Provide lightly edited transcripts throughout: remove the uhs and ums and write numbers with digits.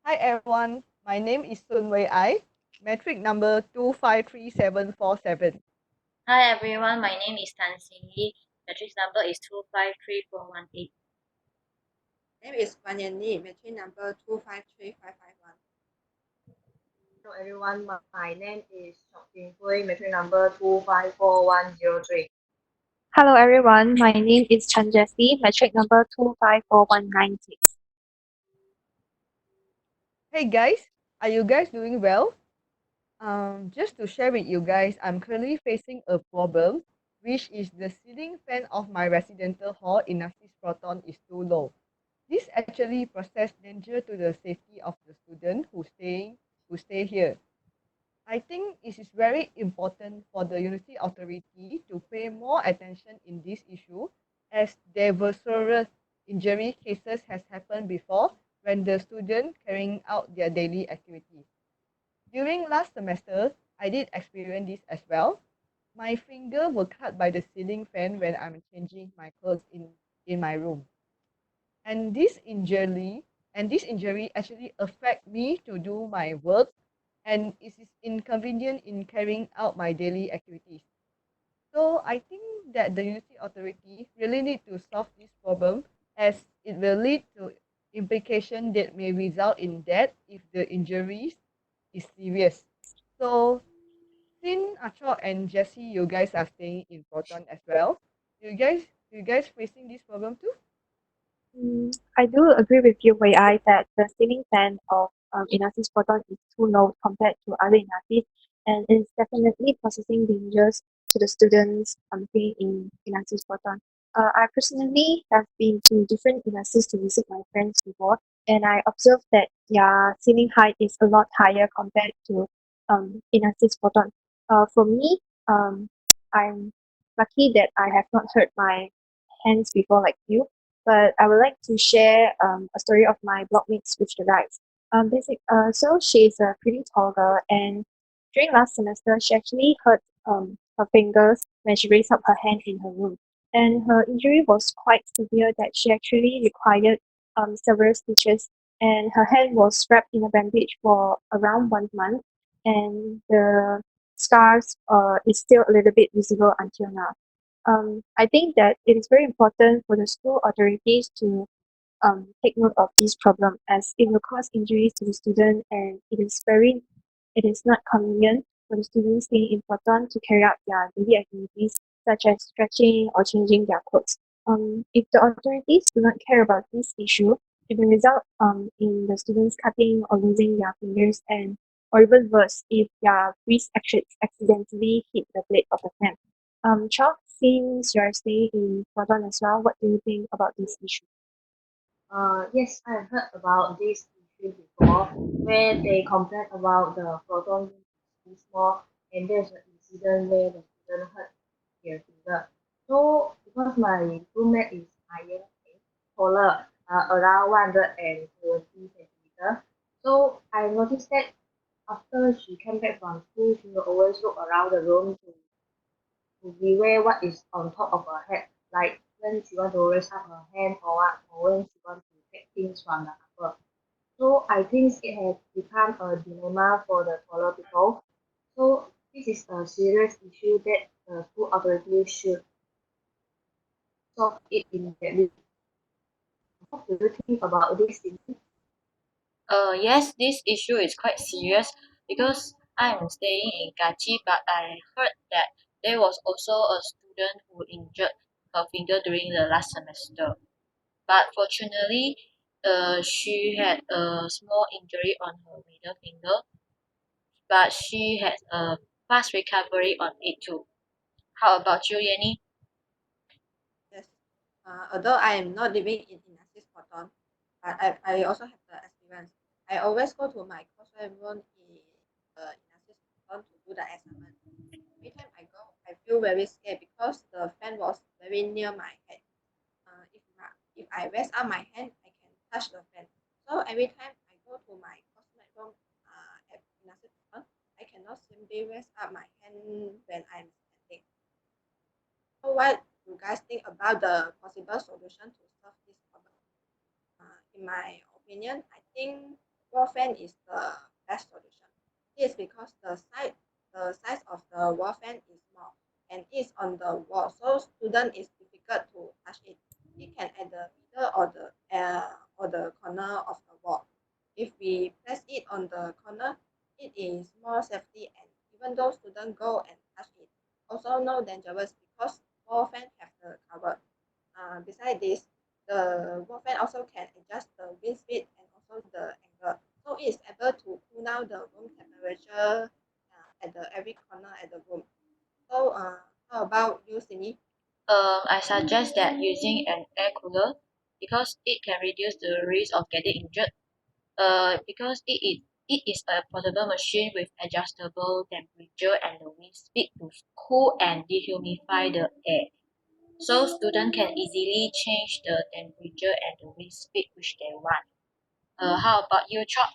Hi everyone, my name is Sun Wei Ai, metric number 2537447. Hi everyone, my name is Tan Xin Yi. Matrix number is 2534118. Name is Guan Yanli, matrix number 2535551. Hello everyone, my name is Chok Jin Hui, metric number 2544103. Hello everyone, my name is Chan Jessie, metric number 2549196. Hey guys, are you guys doing well? Just to share with you guys, I'm currently facing a problem, which is the ceiling fan of my residential hall in Nasis Proton is too low. This actually poses danger to the safety of the student who stay here. I think it is very important for the university authority to pay more attention in this issue as there were several injury cases has happened before when the student carrying out their daily activities. During last semester, I did experience this as well. My finger were cut by the ceiling fan when I'm changing my clothes in my room. And this injury actually affect me to do my work and it is inconvenient in carrying out my daily activities. So I think that the university authority really need to solve this problem as it will lead to implication that may result in death if the injuries is serious. So since Achok and Jesse, you guys are staying in Proton as well. You guys facing this problem too? I do agree with you, Wei Ai, that the ceiling fan of Inasis Proton is too low compared to other Inasis, and is definitely posing dangers to the students staying in Inasis Proton. I personally have been to different Inasis to visit my friends before, and I observed that their ceiling height is a lot higher compared to Inasis Proton. For me, I'm lucky that I have not hurt my hands before like you, but I would like to share a story of my blockmates with the guys. So she's a pretty tall girl, and during last semester, she actually hurt her fingers when she raised up her hand in her room, and her injury was quite severe that she actually required several stitches, and her hand was wrapped in a bandage for around 1 month, and the scars is still a little bit visible until now. I think that it is very important for the school authorities to take note of this problem as it will cause injuries to the student, and it is not convenient for the students staying in Proton to carry out their daily activities such as stretching or changing their clothes. If the authorities do not care about this issue, it will result in the students cutting or losing their fingers, and or even worse if their wrist actually accidentally hit the blade of the fan. Chalk, since you are staying in Proton as well, what do you think about this issue? Yes, I've heard about this issue before, where they complain about the proton being small, and there's an incident where the student hurt their finger. So, because my roommate is higher and taller, around 170 centimeter, so I noticed that after she came back from school, she will always look around the room to beware what is on top of her head, like when she want to raise up her hand or what, or when she want to take things from the upper. So I think it has become a dilemma for the taller people. So this is a serious issue that the school authorities should solve it immediately. What do you think about this thing? Yes, this issue is quite serious because I'm staying in Gachi, but I heard that there was also a student who injured her finger during the last semester. But fortunately, she had a small injury on her middle finger, but she has a fast recovery on it too. How about you, Yenny? Yes. Although I am not living in Inasis Proton, but I also have the experience. I always go to my coursework room in Inasis Proton to do the assignment. Every time I go, I feel very scared because the fan was very near my head. If I raise up my hand, I can touch the fan. So every time I go to my coursework room at Inasis Proton, I cannot simply raise up my hand when I'm standing. So what you guys think about the possible solution to solve this problem? In my opinion, I think wall fan is the best solution. This is because the size of the wall fan is small and is on the wall, so student is difficult to touch it. It can at the middle or the corner of the wall. If we place it on the corner, it is more safety and even though students go and touch it, also no dangerous because wall fan have the cover. Besides this, the wall fan also can adjust the wind speed and also the angle, so it is able to cool down the room temperature at the every corner at the room. So, how about you, Sydney? I suggest that using an air cooler because it can reduce the risk of getting injured. Because it is a portable machine with adjustable temperature and the wind speed to cool and dehumidify the air. So students can easily change the temperature and the wind speed which they want. How about you, Chop?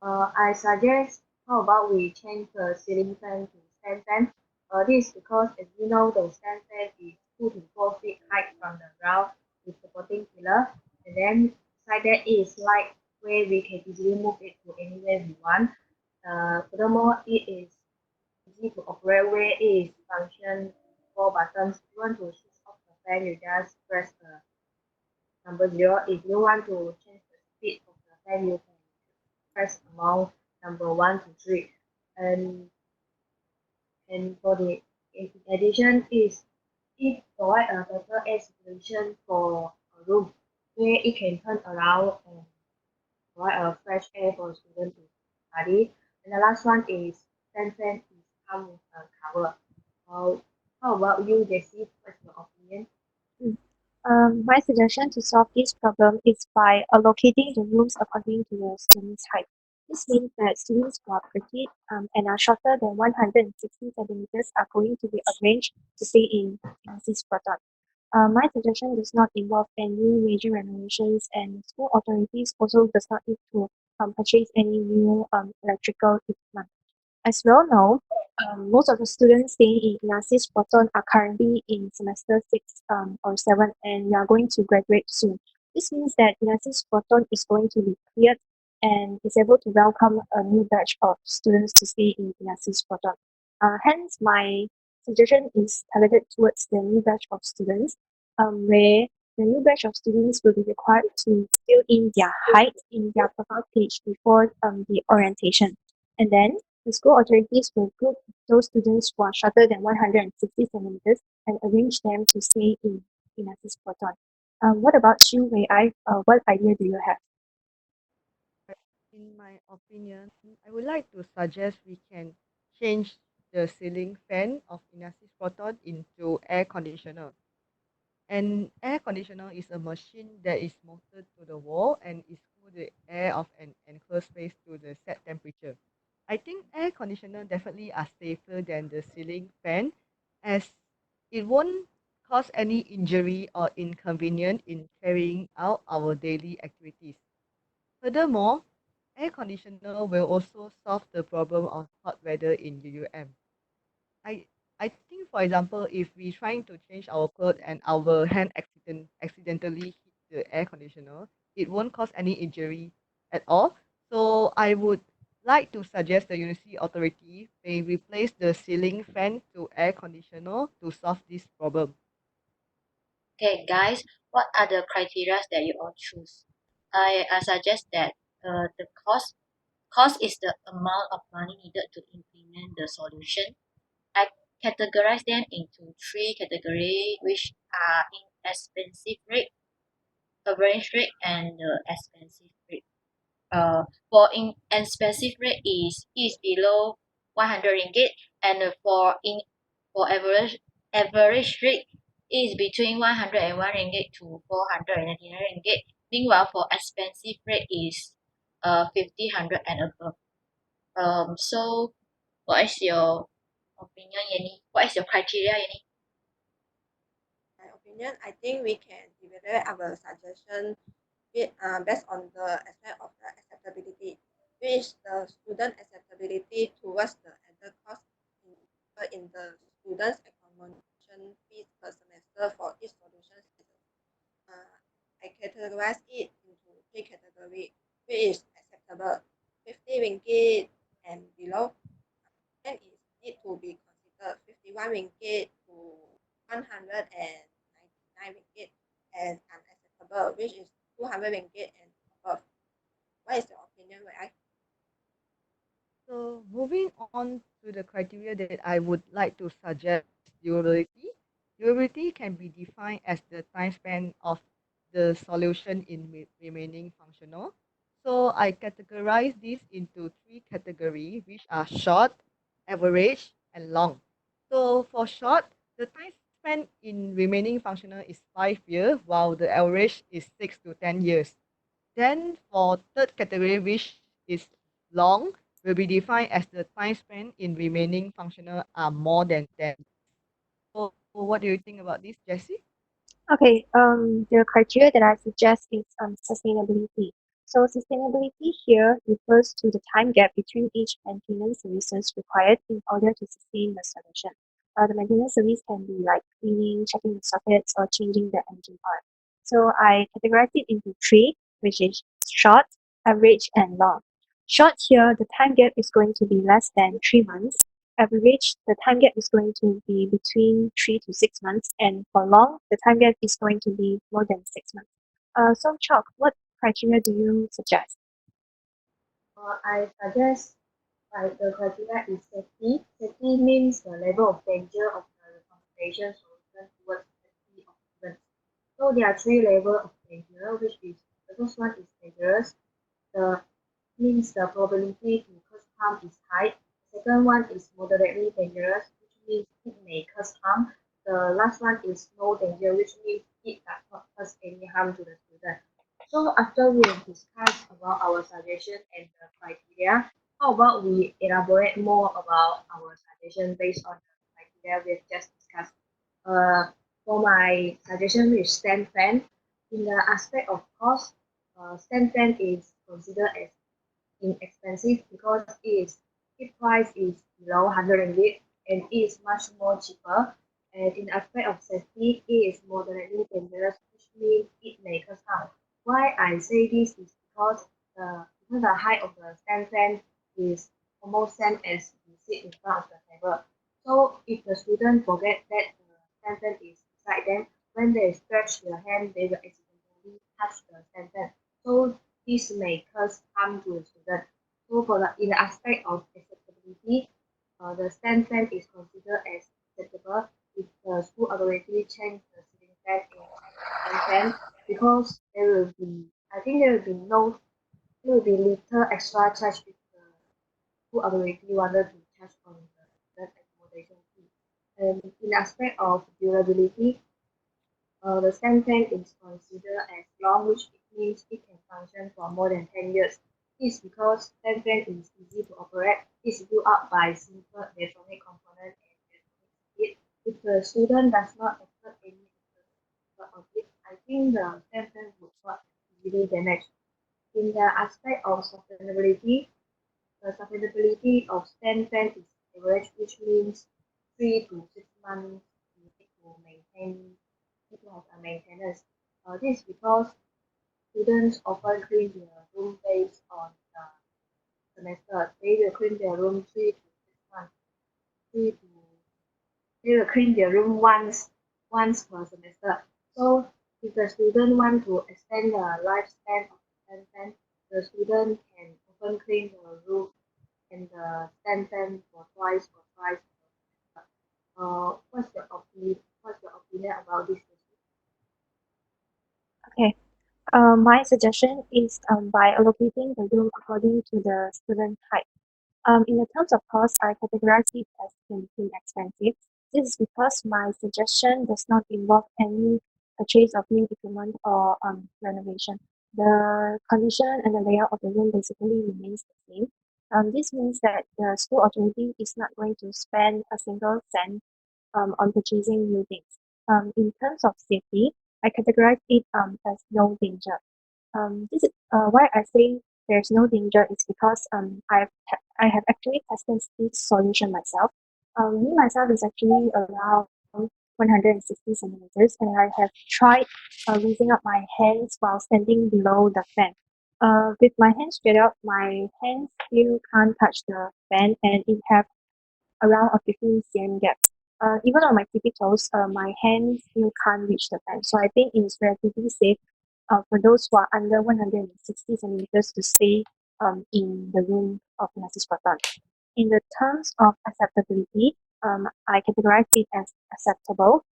I suggest how about we change the ceiling fan to stand fan. This is because as you know the stand fan is 2 to 4 feet height from the ground with supporting pillar, and then beside that is like where we can easily move it to anywhere we want. Furthermore, it is easy to operate where it is function 4 buttons. If you want to switch off the fan, you just press number 0. If you want to change the speed of the fan, you can press among number 1 to 3. And for the in addition is it provide a better air circulation for a room where it can turn around and provide a fresh air for students to study. And the last one is fan is come with a cover. How about you, Jessie? What's your opinion? Mm. My suggestion to solve this problem is by allocating the rooms according to the student's height. This means that students who are petite and are shorter than 160 centimeters are going to be arranged to stay in this proton. My suggestion does not involve any major renovations, and school authorities also does not need to purchase any new electrical equipment. As we all know, most of the students staying in Nasis Proton are currently in semester 6 or 7, and we are going to graduate soon. This means that Nasis Proton is going to be cleared and is able to welcome a new batch of students to stay in Nasis Proton. Hence, my suggestion is targeted towards the new batch of students, where the new batch of students will be required to fill in their height in their profile page before the orientation. And then the school authorities will group those students who are shorter than 160 centimeters and arrange them to stay in a proton. What about you, Wei I? What idea do you have? In my opinion, I would like to suggest we can change the ceiling fan of Inasis Proton into air conditioner. An air conditioner is a machine that is mounted to the wall and is cool the air of an enclosed space to the set temperature. I think air conditioner definitely are safer than the ceiling fan as it won't cause any injury or inconvenience in carrying out our daily activities. Furthermore, air conditioner will also solve the problem of hot weather in UUM. I I think for example, if we trying to change our clothes and our hand accidentally hit the air conditioner, it won't cause any injury at all. So I would like to suggest the university authority may replace the ceiling fan to air conditioner to solve this problem. Okay, guys, what are the criteria that you all choose? I suggest that the cost is the amount of money needed to implement the solution. I categorize them into three categories, which are inexpensive rate, average rate, and the expensive rate. For inexpensive rate is below 100 ringgit, and for average rate is between 101 ringgit to 499 ringgit. Meanwhile, for expensive rate is 50, 100 and above. So what is your opinion, Yenny? What is your criteria, Yenny? My opinion, I think we can evaluate our suggestion based on the aspect of the acceptability, which the student acceptability towards the added cost in, in the student's accommodation fees per semester for each solution. I categorize it into three categories, which is acceptable. 50 ringgit and below, then it need to be considered 51 ringgit to 199 ringgit as unacceptable, which is 200 ringgit and above. What is your opinion, Wei Ai? So moving on to the criteria that I would like to suggest durability. Durability can be defined as the time span of the solution in remaining functional. So I categorize this into three categories, which are short, average, and long. So for short, the time span in remaining functional is 5 years, while the average is 6 to 10 years. Then for third category, which is long, will be defined as the time span in remaining functional are more than 10. So what do you think about this, Jessie? Okay, the criteria that I suggest is sustainability. So sustainability here refers to the time gap between each maintenance services required in order to sustain the solution. The maintenance service can be like cleaning, checking the sockets, or changing the engine part. So I categorize it into three, which is short, average, and long. Short here, the time gap is going to be less than 3 months. Average, the time gap is going to be between 3 to 6 months, and for long, the time gap is going to be more than 6 months. So Chalk, what criteria do you suggest? I suggest like the criteria is safety. Safety means the level of danger of the conservation solution towards safety of students. So there are three levels of danger, which is the first one is dangerous. The means the probability to cause harm is high. The second one is moderately dangerous, which means it may cause harm. The last one is no danger, which means it does not cause any harm to the student. So after we have discussed about our suggestion and the criteria, how about we elaborate more about our suggestion based on the criteria we've just discussed? Uh, for my suggestion with stand fan, in the aspect of cost, stand fan is considered as inexpensive because its price is below 100 ringgit and it is much more cheaper. And in aspect of safety, it is moderately dangerous, which means it may cause harm. Why I say this is because the height of the stand fan is almost same as the seat in front of the table. So if the student forget that the stand fan is beside them, when they stretch their hand, they will accidentally touch the stand fan. So this may cause harm to the student. So for in the aspect of acceptability, the stand fan is considered as acceptable if the school authority change the ceiling fan in stand fan because I think there will be no, there will be little extra charge if the school authority wanted to charge on the student accommodation fee. And in aspect of durability, the stand fan is considered as long, which means it can function for more than 10 years. This is because stand fan is easy to operate. It's built up by simple electronic component and electronic circuit. If the student does not expect any of it, I think the stand fan would not easily damage. In the aspect of sustainability, the sustainability of stand fan is average, which means 3 to 6 months you need to maintain, need to have a maintenance. This is because students often clean their room based on the semester. They will clean their room 3 to 6 months. Three to they will clean their room once per semester. So if the student want to extend the lifespan of the stand fan, the student can often clean the room and the stand fan for twice or thrice per semester. What's your opinion about this? Okay, my suggestion is by allocating the room according to the student height. In the terms of cost, I categorize it as inexpensive. This is because my suggestion does not involve any purchase of new equipment or renovation. The condition and the layout of the room basically remains the same. This means that the school authority is not going to spend a single cent on purchasing new things. In terms of safety, I categorize it as no danger. This is why I say there's no danger is because I have actually tested this solution myself. Me myself is actually around 160 centimeters, and I have tried raising up my hands while standing below the fan. With my hands straight out, my hands still can't touch the fan and it have around a 15 cm gap. Even on my tippy toes, my hands still can't reach the fan. So I think it is relatively safe for those who are under 160 centimeters to stay in the room of Nasi Spartan. In the terms of acceptability, I categorize it as acceptable.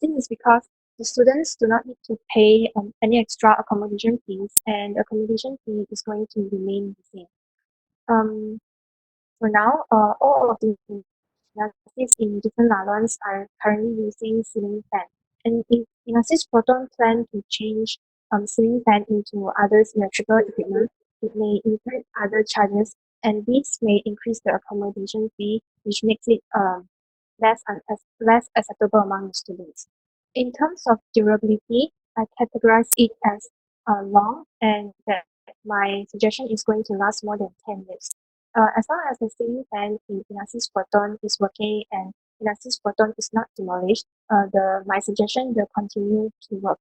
This is because the students do not need to pay any extra accommodation fees, and accommodation fee is going to remain the same. Um, for now, all of the industries in different islands are currently using ceiling fan. And if Inasis Proton plan to change ceiling fan into others electrical equipment, it may incur other charges, and this may increase the accommodation fee, which makes it less acceptable among the students. In terms of durability, I categorize it as long, and that my suggestion is going to last more than 10 years. As long as the ceiling fan in Inasis Proton is working and Inasis Proton is not demolished, my suggestion will continue to work.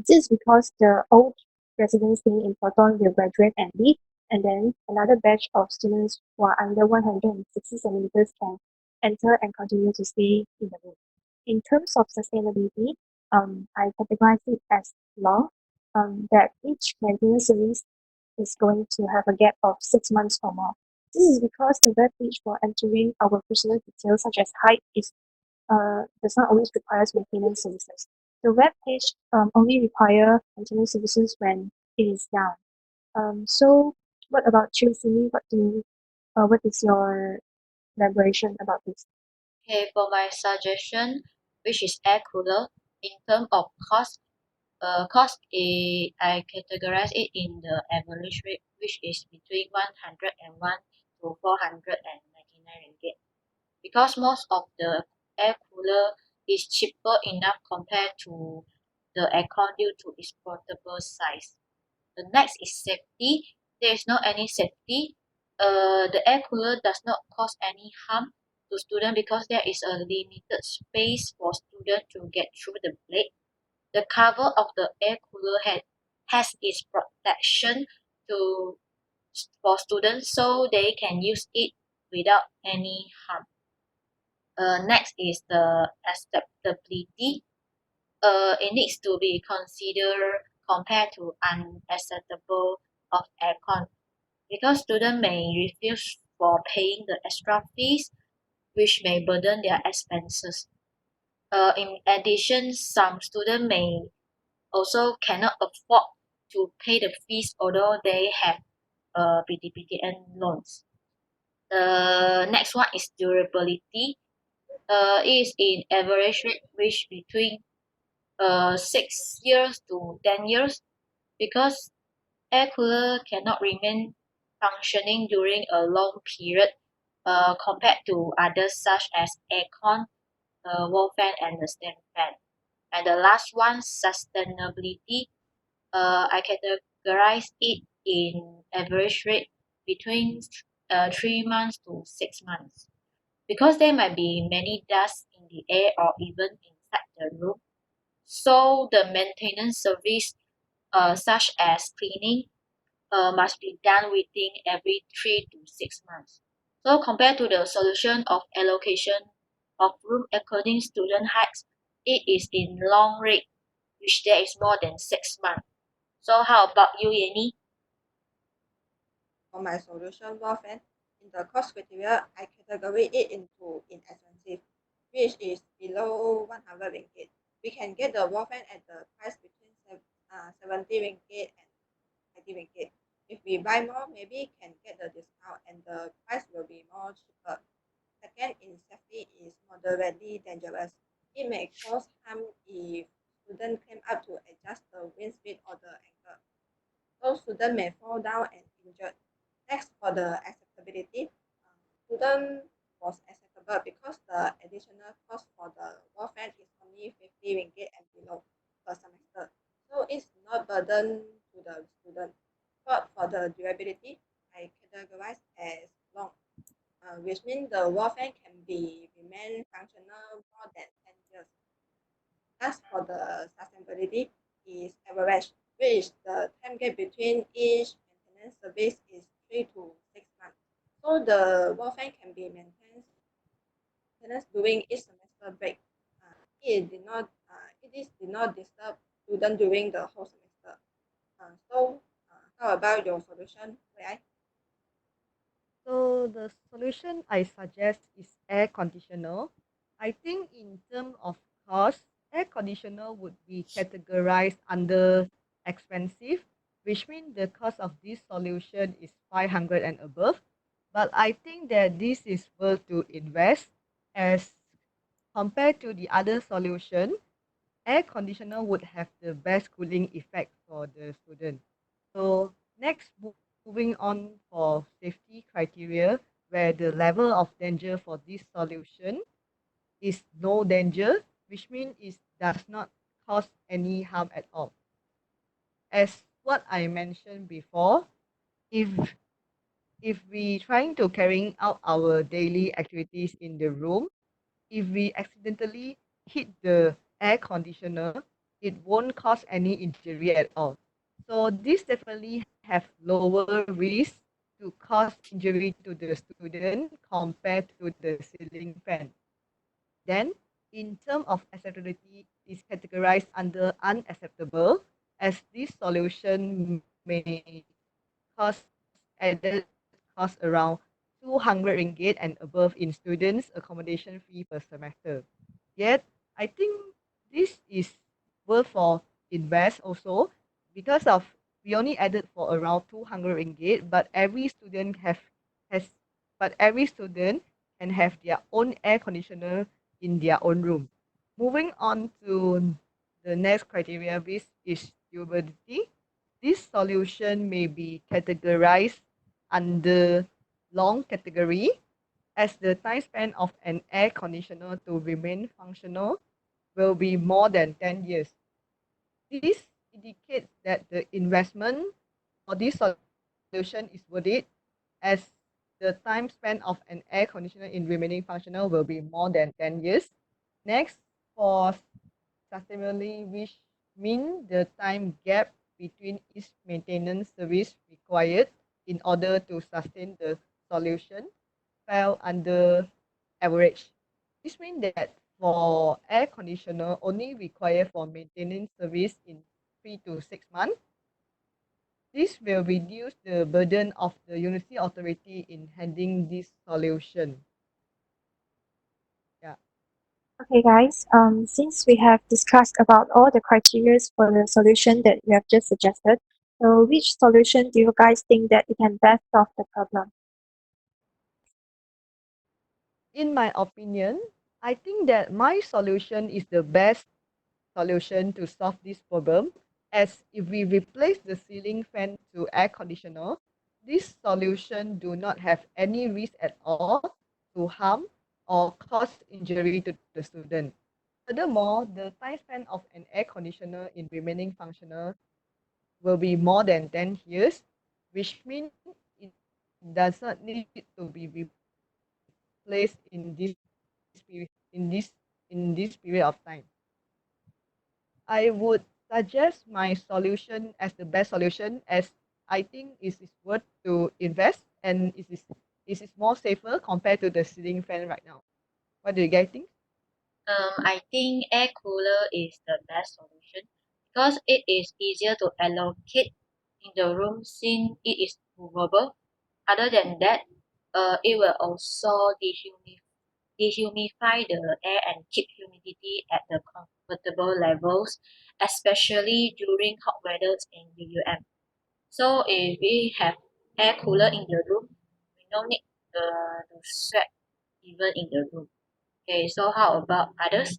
This is because the old residents staying in Proton will graduate and leave, and then another batch of students who are under 160 centimeters can enter and continue to stay in the room. In terms of sustainability, I categorize it as long, that each maintenance service is going to have a gap of 6 months or more. This is because the web page for entering our personal details such as height does not always require maintenance services. The web page only require maintenance services when it is down. So what about you, Simi? What is your elaboration about this? Okay, for my suggestion, which is air cooler, in terms of cost I categorize it in the average rate, which is between 101 to 499 ringgit. Because most of the air cooler is cheaper enough compared to the aircon due to its portable size. The next is safety. There is no any safety. The air cooler does not cause any harm to student because there is a limited space for student to get through the blade. The cover of the air cooler has its protection to for students so they can use it without any harm. Next is the acceptability. It needs to be considered compared to unacceptable of aircon because students may refuse for paying the extra fees, which may burden their expenses. In addition, some students may also cannot afford to pay the fees although they have PTPTN loans. The next one is durability. It is in average rate which between 6 years to 10 years because air cooler cannot remain functioning during a long period compared to others such as aircon, wall fan, and the stand fan. And the last one, sustainability. I categorize it in average rate between 3 months to 6 months because there might be many dust in the air or even inside the room. So the maintenance service, such as cleaning, must be done within every 3 to 6 months. So compared to the solution of allocation of room according student heights, it is in long rate, which there is more than 6 months. So how about you, Yenny? For my solution wall fan, in the cost criteria, I categorize it into inexpensive, which is below 100 ringgit. We can get the wall fan at the price between 70 ringgit and 90 ringgit. If we buy more, maybe can get the discount and the price will be more cheaper. Second, in safety is moderately dangerous. It may cause harm if students climb up to adjust the wind speed or the angle. So student may fall down and injured. Next, for the acceptability, student was acceptable because the additional cost for the wall fan is only 50 ringgit and below per semester. So it's not burden to the student. But for the durability, I categorize as long, which means the wall fan can be remain functional more than 10 years. As for the sustainability is average. which the time gap between each maintenance service is 3 to 6 months. So the wall fan can be maintained maintenance during each semester break. It did not disturb student during the whole semester. How about your solution, Wei? So the solution I suggest is air conditioner. I think in terms of cost, air conditioner would be categorized under expensive, which means the cost of this solution is 500 and above. But I think that this is worth to invest as compared to the other solution, air conditioner would have the best cooling effect for the student. So next, moving on for safety criteria, where the level of danger for this solution is no danger, which means it does not cause any harm at all. As what I mentioned before, if if we trying to carrying out our daily activities in the room, if we accidentally hit the air conditioner, it won't cause any injury at all. So this definitely have lower risk to cause injury to the student compared to the ceiling fan. Then, in terms of acceptability, is categorized under unacceptable as this solution may cost added cost around 200 ringgit and above in students' accommodation fee per semester. Yet, I think this is worth for invest also because of we only added for around 200 ringgit, but every student has every student can have their own air conditioner in their own room. Moving on to the next criteria, which is durability. This solution may be categorized under long category as the time span of an air conditioner to remain functional will be more than 10 years. This indicates that the investment for this solution is worth it as the time span of an air conditioner in remaining functional will be more than 10 years. Next, for sustainability, which mean the time gap between each maintenance service required in order to sustain the solution fell under average. This means that for air conditioner only required for maintenance service in 3 to 6 months. This will reduce the burden of the university authority in handling this solution. Yeah. Okay, guys, since we have discussed about all the criteria for the solution that you have just suggested, so which solution do you guys think that it can best solve the problem? In my opinion, I think that my solution is the best solution to solve this problem, as if we replace the ceiling fan to air conditioner, this solution do not have any risk at all to harm or cause injury to the student. Furthermore, the time span of an air conditioner in remaining functional will be more than 10 years, which means it does not need to be replaced period in this in this period of time. I would suggest my solution as the best solution as I think it is worth to invest and it is more safer compared to the ceiling fan right now. What do you guys think? I think air cooler is the best solution because it is easier to allocate in the room since it is movable. Other than that, it will also dehumidify the air and keep humidity at the comfortable levels, especially during hot weather in UUM. So if we have air cooler in the room, we don't need to sweat even in the room. Okay, so how about others?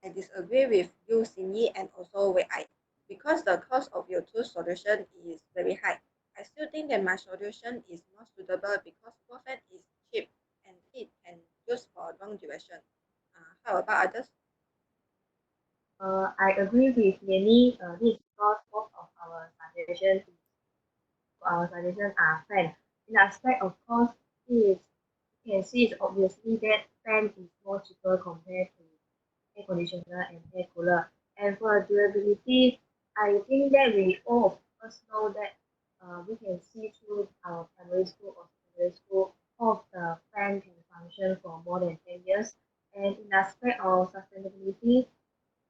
I disagree with you, Cindy, and also Wei I. Because the cost of your two solution is very high. I still think that my solution is more suitable because profit is cheap and it can use for long duration. How about others? I agree with Lenny. This is because both of our suggestions are fan. In the aspect of cost, is you can see it obviously that fan is more cheaper compared to air conditioner and air cooler. And for durability, I think that we all of us know that we can see through our primary school or secondary school, all of the fan can function for more than 10 years. And in aspect of sustainability,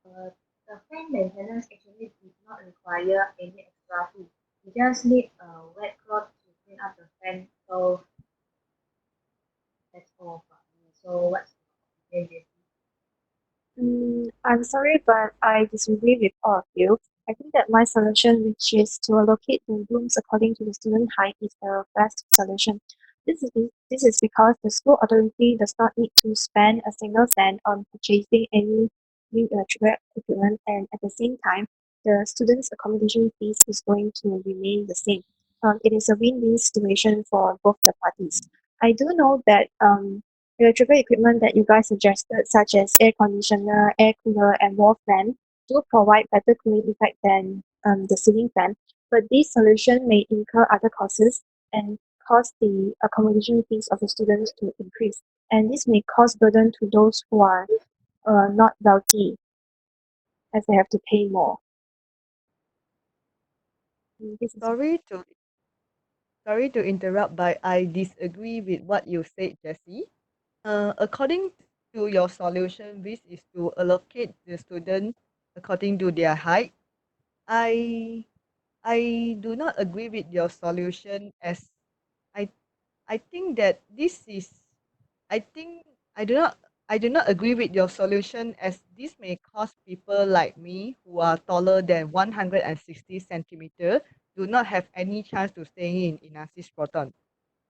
uh, the fan maintenance actually did not require any extra fee. You just need a wet cloth to clean up the fan. So that's all for me. So what's your opinion, Jessie? I'm sorry, but I disagree with all of you. I think that my solution, which is to allocate the rooms according to the student height, is the best solution. This is because the school authority does not need to spend a single cent on purchasing any new electrical equipment, and at the same time, the students' accommodation fees is going to remain the same. It is a win-win situation for both the parties. I do know that electrical equipment that you guys suggested, such as air conditioner, air cooler, and wall fan, do provide better cooling effect than the ceiling fan. But this solution may incur other costs and cause the accommodation fees of the students to increase. And this may cause burden to those who are not wealthy, as they have to pay more. This is Sorry to sorry to interrupt, but I disagree with what you said, Jessie. According to your solution, which is to allocate the student according to their height, I I do not agree with your solution as I I think that this is I think I do not agree with your solution as this may cause people like me who are taller than 160 centimeter do not have any chance to stay in Inasis Proton.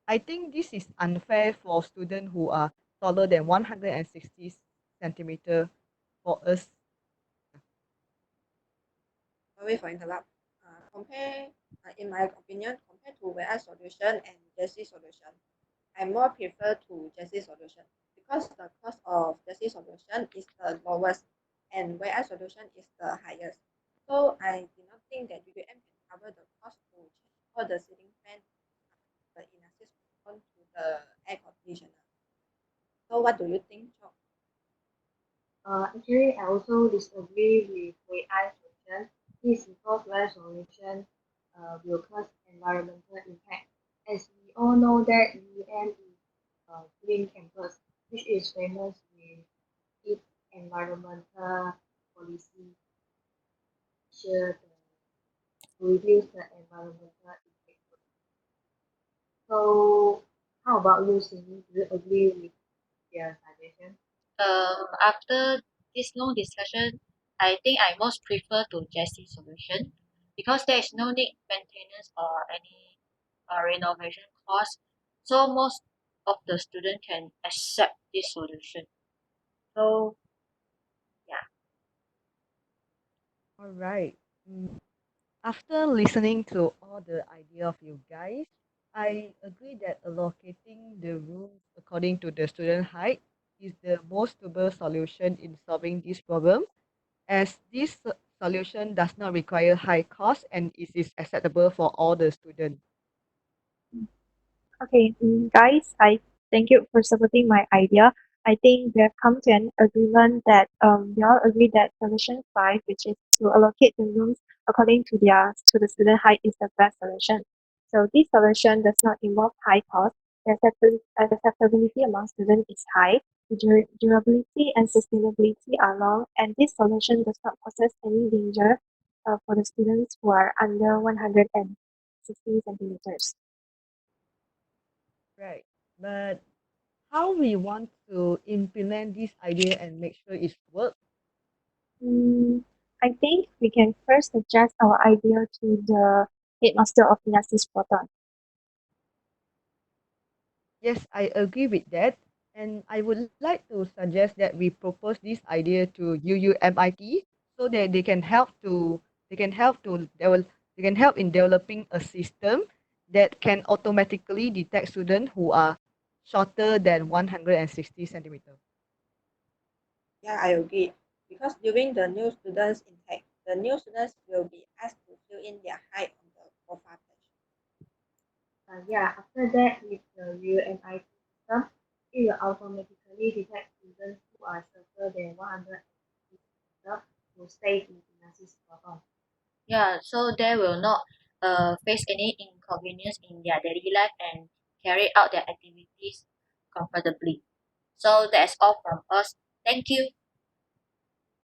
I think this is unfair for students who are taller than 160 centimeter for us. Sorry for interrupt. Compare, in my opinion, compared to WI solution and Jessie solution, I more prefer to Jessie solution because the cost of Jessie solution is the lowest and WI solution is the highest. So I do not think that UUM can cover the cost to change all the ceiling fan, the inaccess to the air conditioner. So what do you think, Chok? Actually, I also disagree with AI solution. This because web solution will cause environmental impact. As we all know that UM is a green campus, which is famous with its environmental policy sure to reduce the environmental impact. So, how about you, Cindy? Do you agree with their suggestion? After this long discussion, I think I most prefer to Jessie solution because there is no need maintenance or any renovation cost. So most of the student can accept this solution. So yeah. All right. After listening to all the idea of you guys, I agree that allocating the rooms according to the student height is the most suitable solution in solving this problem, as this solution does not require high cost and it is acceptable for all the students. Okay, guys, I thank you for supporting my idea. I think we have come to an agreement that we all agree that solution five, which is to allocate the rooms according to the student height, is the best solution. So this solution does not involve high cost. Acceptability among students is high. The durability and sustainability are long, and this solution does not possess any danger for the students who are under 160 centimeters. Right. But how we want to implement this idea and make sure it works? Mm, I think we can first suggest our idea to the headmaster of Inasis Proton. Yes, I agree with that. And I would like to suggest that we propose this idea to UUMIT so that they can help to develop they can help in developing a system that can automatically detect students who are shorter than 160 centimeters. Yeah, I agree. Because during the new students intake, the new students will be asked to fill in their height on the profile page. Yeah, after that, with the UNIT system, it will automatically detect students who are shorter than 150 meters who stay in Inasis Proton. Yeah, so they will not face any inconvenience in their daily life and carry out their activities comfortably. So that's all from us. Thank you.